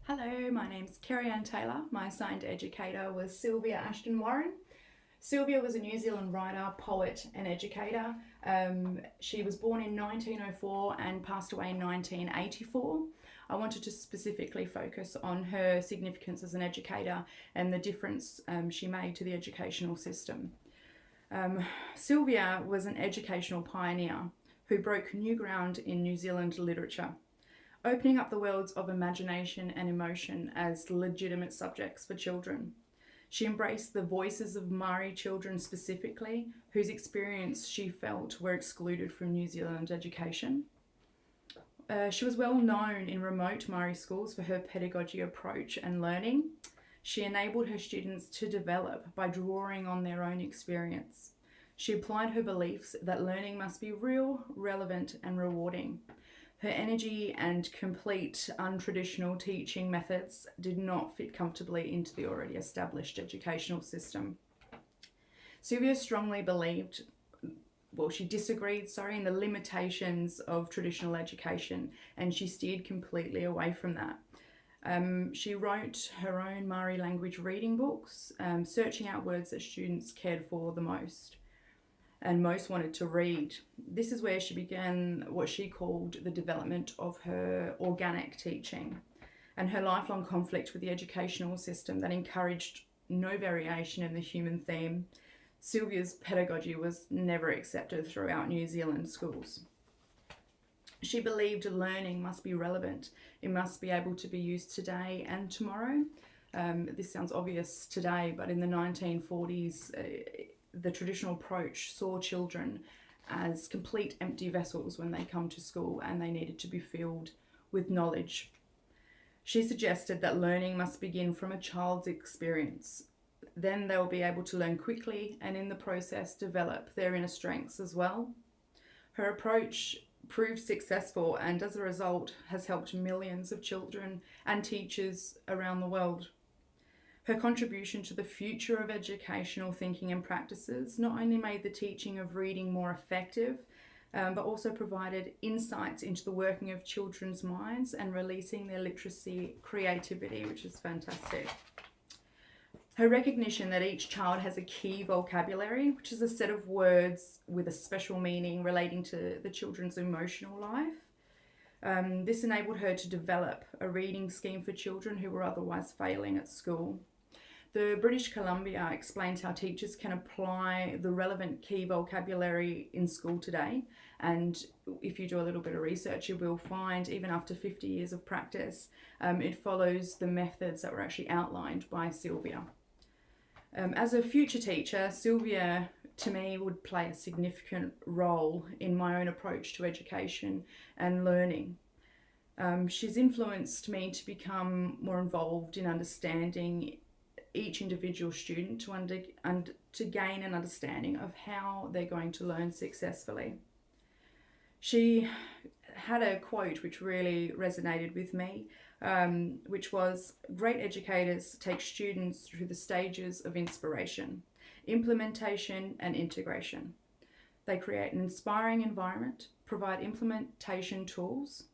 Hello, my name's Kerrie-ann Taylor. My assigned educator was Sylvia Ashton Warren. Sylvia was a New Zealand writer, poet and educator. She was born in 1904 and passed away in 1984. I wanted to specifically focus on her significance as an educator and the difference she made to the educational system. Sylvia was an educational pioneer who broke new ground in New Zealand literature, opening up the worlds of imagination and emotion as legitimate subjects for children. She embraced the voices of Maori children specifically, whose experience she felt were excluded from New Zealand education. She was well known in remote Maori schools for her pedagogy approach and learning. She enabled her students to develop by drawing on their own experience. She applied her beliefs that learning must be real, relevant, and rewarding. Her energy and complete untraditional teaching methods did not fit comfortably into the already established educational system. Sylvia strongly believed, she disagreed, in the limitations of traditional education, and she steered completely away from that. She wrote her own Maori language reading books, searching out words that students cared for the most and most wanted to read. This is where she began what she called the development of her organic teaching and her lifelong conflict with the educational system that encouraged no variation in the human theme. Sylvia's pedagogy was never accepted throughout New Zealand schools. She believed learning must be relevant. It must be able to be used today and tomorrow. This sounds obvious today, but in the 1940s, the traditional approach saw children as complete empty vessels when they come to school, and they needed to be filled with knowledge. She suggested that learning must begin from a child's experience. Then they will be able to learn quickly and in the process develop their inner strengths as well. Her approach proved successful and as a result has helped millions of children and teachers around the world. Her contribution to the future of educational thinking and practices not only made the teaching of reading more effective, but also provided insights into the working of children's minds and releasing their literacy creativity, which is fantastic. Her recognition that each child has a key vocabulary, which is a set of words with a special meaning relating to the children's emotional life. This enabled her to develop a reading scheme for children who were otherwise failing at school. The British Columbia explains how teachers can apply the relevant key vocabulary in school today. And if you do a little bit of research, you will find, even after 50 years of practice, it follows the methods that were actually outlined by Sylvia. As a future teacher, Sylvia, to me, would play a significant role in my own approach to education and learning. She's influenced me to become more involved in understanding each individual student to gain an understanding of how they're going to learn successfully. She had a quote which really resonated with me, which was, "Great educators take students through the stages of inspiration, implementation and integration. They create an inspiring environment, provide implementation tools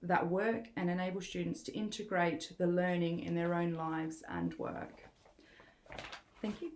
that work and enable students to integrate the learning in their own lives and work." Thank you.